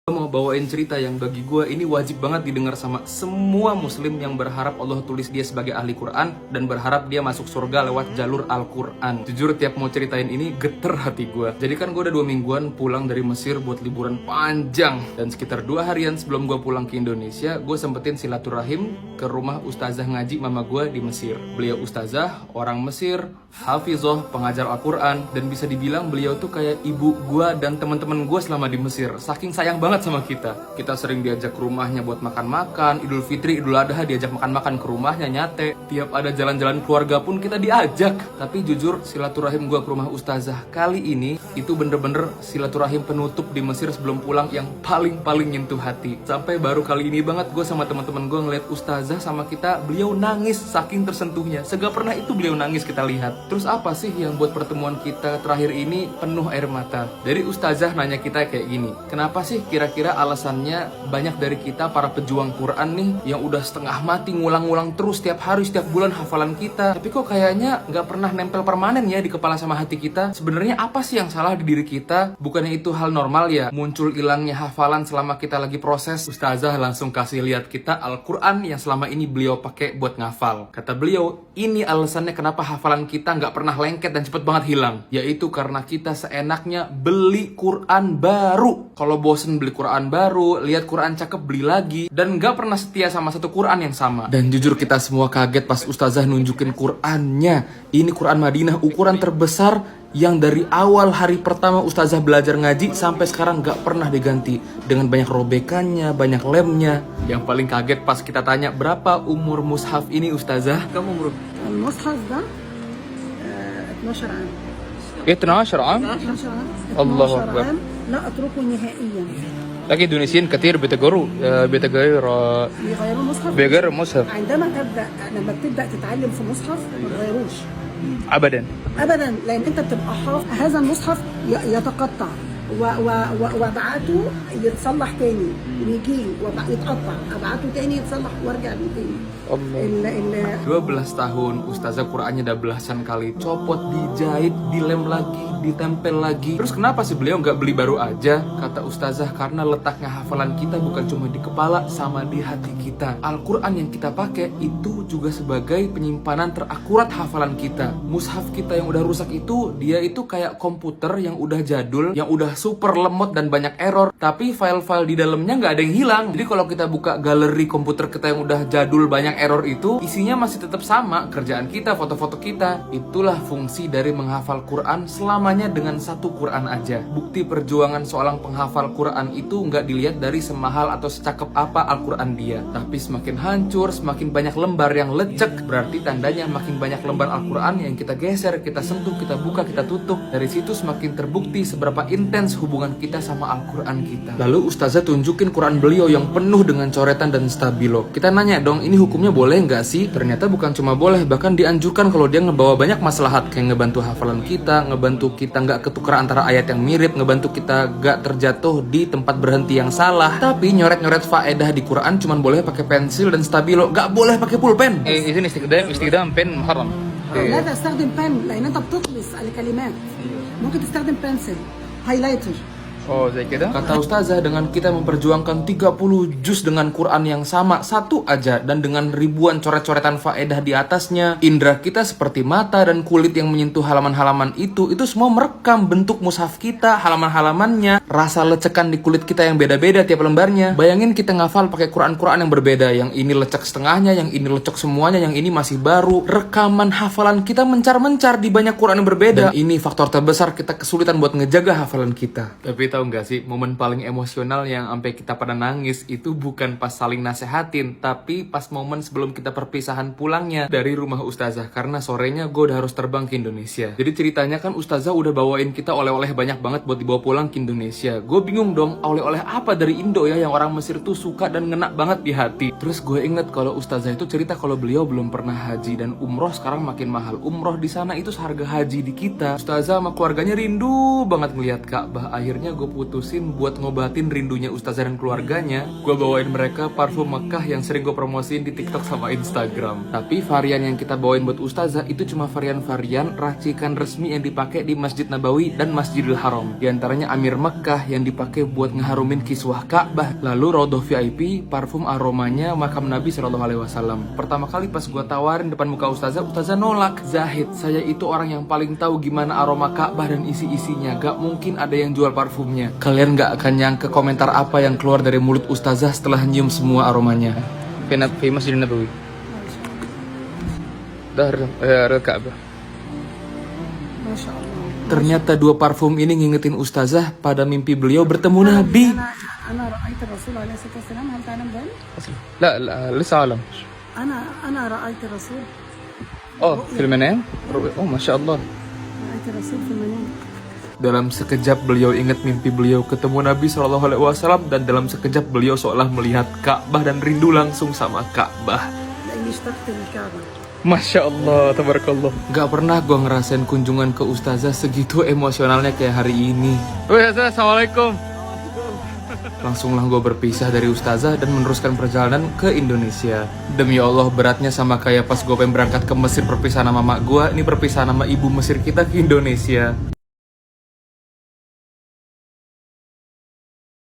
Mau bawain cerita yang bagi gue ini wajib banget didengar sama semua muslim yang berharap Allah tulis dia sebagai ahli Quran dan berharap dia masuk surga lewat jalur Al-Quran. Jujur tiap mau ceritain ini geter hati gue. Jadi kan gue udah 2 mingguan pulang dari Mesir buat liburan panjang, dan sekitar 2 harian sebelum gue pulang ke Indonesia, gue sempetin silaturahim ke rumah ustazah ngaji mama gue di Mesir. Beliau ustazah, orang Mesir, hafizah, pengajar Al-Quran, dan bisa dibilang beliau tuh kayak ibu gue dan teman-teman gue selama di Mesir. Saking sayang banget sama kita. Kita sering diajak ke rumahnya buat makan-makan, Idul Fitri, Idul Adha diajak makan-makan ke rumahnya, nyate. Tiap ada jalan-jalan keluarga pun kita diajak. Tapi jujur silaturahim gue ke rumah ustazah kali ini itu bener-bener silaturahim penutup di Mesir sebelum pulang yang paling nyentuh hati. Sampai baru kali ini banget gue sama teman-teman gue ngeliat ustazah sama kita, beliau nangis saking tersentuhnya. Segak pernah itu beliau nangis kita lihat. Terus apa sih yang buat pertemuan kita terakhir ini penuh air mata? Dari ustazah nanya kita kayak gini, kenapa sih kira-kira alasannya banyak dari kita para pejuang Quran nih yang udah setengah mati ngulang-ngulang terus setiap hari setiap bulan hafalan kita, tapi kok kayaknya nggak pernah nempel permanen ya di kepala sama hati kita? Sebenarnya apa sih yang salah di diri kita? Bukannya itu hal normal ya muncul hilangnya hafalan selama kita lagi proses? Ustazah langsung kasih lihat kita Al-Quran yang selama ini beliau pakai buat ngafal. Kata beliau, ini alasannya kenapa hafalan kita nggak pernah lengket dan cepet banget hilang, yaitu karena kita seenaknya beli Quran baru. Kalau bosen beli Quran baru, lihat Quran cakep beli lagi, dan nggak pernah setia sama satu Quran yang sama. Dan jujur kita semua kaget pas ustazah nunjukin Qurannya. Ini Quran Madinah ukuran terbesar yang dari awal hari pertama ustazah belajar ngaji sampai sekarang nggak pernah diganti, dengan banyak robekannya, banyak lemnya. Yang paling kaget pas kita tanya berapa umur mushaf ini ustazah? Kamu umur المصحف ده 12 عام 12 عام. 12 عام الله 12 أكبر. عام لا أتركه نهائيا. لكن الدونيسيين كتير بيتجروا يغيروا المصحف بيغيروا المصحف عندما لما بتبدأ تتعلم في مصحف ما تغيروش ابدا. أبدا، لأن أنت بتبقى حافظ هذا المصحف يتقطع وابعته يتصلح تاني ويجي يتقطع ابعته تاني يتصلح وارجع له تاني. 12 tahun ustazah Qurannya udah belasan kali copot, dijahit, dilem lagi, ditempel lagi. Terus kenapa sih beliau nggak beli baru aja? Kata ustazah, karena letaknya hafalan kita bukan cuma di kepala sama di hati kita. Al-Quran yang kita pakai itu juga sebagai penyimpanan terakurat hafalan kita. Mushaf kita yang udah rusak itu, dia itu kayak komputer yang udah jadul, yang udah super lemot dan banyak error, tapi file-file di dalamnya nggak ada yang hilang. Jadi kalau kita buka galeri komputer kita yang udah jadul banyak error itu, isinya masih tetap sama, kerjaan kita, foto-foto kita. Itulah fungsi dari menghafal Quran selamanya dengan satu Quran aja. Bukti perjuangan seorang penghafal Quran itu nggak dilihat dari semahal atau secakep apa Al-Quran dia, tapi semakin hancur, semakin banyak lembar yang lecek, berarti tandanya makin banyak lembar Al-Quran yang kita geser, kita sentuh, kita buka, kita tutup. Dari situ semakin terbukti seberapa intens hubungan kita sama Al-Quran kita. Lalu ustazah tunjukin Quran beliau yang penuh dengan coretan dan stabilo. Kita nanya dong, ini hukumnya boleh nggak sih? Ternyata bukan cuma boleh, bahkan dianjurkan kalau dia ngebawa banyak maslahat, kayak ngebantu hafalan kita, ngebantu kita nggak ketukar antara ayat yang mirip, ngebantu kita nggak terjatuh di tempat berhenti yang salah. Tapi nyoret-nyoret faedah di Quran cuma boleh pakai pensil dan stabilo, nggak boleh pakai pulpen. Izin istighdam pen muharram. لا تستخدم بن لأن أنت بتطمس الكلمات. ممكن تستخدم بنسل هايلايتر. Oh, kata ustazah, dengan kita memperjuangkan 30 juz dengan Quran yang sama, satu aja, dan dengan ribuan coret-coretan faedah di atasnya, indera kita seperti mata dan kulit yang menyentuh halaman-halaman itu semua merekam bentuk mushaf kita, halaman-halamannya, rasa lecekan di kulit kita yang beda-beda tiap lembarnya. Bayangin kita ngafal pakai Quran-Quran yang berbeda, yang ini lecek setengahnya, yang ini lecek semuanya, yang ini masih baru. Rekaman hafalan kita mencar-mencar di banyak Quran yang berbeda. Dan ini faktor terbesar kita kesulitan buat ngejaga hafalan kita. Tapi tahu nggak sih, momen paling emosional yang sampai kita pada nangis itu bukan pas saling nasehatin, tapi pas momen sebelum kita perpisahan pulangnya dari rumah ustazah, karena sorenya gue udah harus terbang ke Indonesia. Jadi ceritanya kan ustazah udah bawain kita oleh-oleh banyak banget buat dibawa pulang ke Indonesia. Gue bingung dong, oleh-oleh apa dari Indo ya yang orang Mesir tuh suka dan ngena banget di hati. Terus gue inget kalau ustazah itu cerita kalau beliau belum pernah haji dan umroh sekarang makin mahal. Umroh di sana itu seharga haji di kita. Ustazah sama keluarganya rindu banget ngeliat Ka'bah. Akhirnya gue gue putusin buat ngobatin rindunya Ustazah dan keluarganya, gue bawain mereka parfum Mekah yang sering gue promosiin di TikTok sama Instagram. Tapi varian yang kita bawain buat Ustazah itu cuma varian-varian racikan resmi yang dipakai di Masjid Nabawi dan Masjidil Haram. Di antaranya Amir Mekah yang dipakai buat ngeharumin kiswah Ka'bah. Lalu Raudhah VIP, parfum aromanya makam Nabi SAW. Pertama kali pas gue tawarin depan muka Ustazah nolak. Zahid, saya itu orang yang paling tahu gimana aroma Ka'bah dan isi-isinya. Gak mungkin ada yang jual parfumnya. Kalian gak akan nyangka komentar apa yang keluar dari mulut Ustazah setelah nyium semua aromanya. Fi Masjid Nabawi. Dar Ka'bah. Masya Allah. Ternyata dua parfum ini ngingetin Ustazah pada mimpi beliau bertemu Nabi. أنا رأيت الرسول عليه الصلاة والسلام. هل تعلم ذلك؟ لا لسه أعلم. أنا رأيت الرسول. في المنام. ما شاء الله. رأيت الرسول في المنام. Dalam sekejap beliau ingat mimpi beliau ketemu Nabi SAW, dan dalam sekejap beliau seolah melihat Ka'bah dan rindu langsung sama Ka'bah. لأني اشتقت للكعبة. Masya Allah, tabarakallah. Gak pernah gue ngerasain kunjungan ke Ustazah segitu emosionalnya kayak hari ini. Assalamualaikum. Langsunglah gue berpisah dari Ustazah dan meneruskan perjalanan ke Indonesia. Demi Allah, beratnya sama kayak pas gue pengen berangkat ke Mesir perpisahan sama mak gue. Ini perpisahan sama ibu Mesir kita ke Indonesia.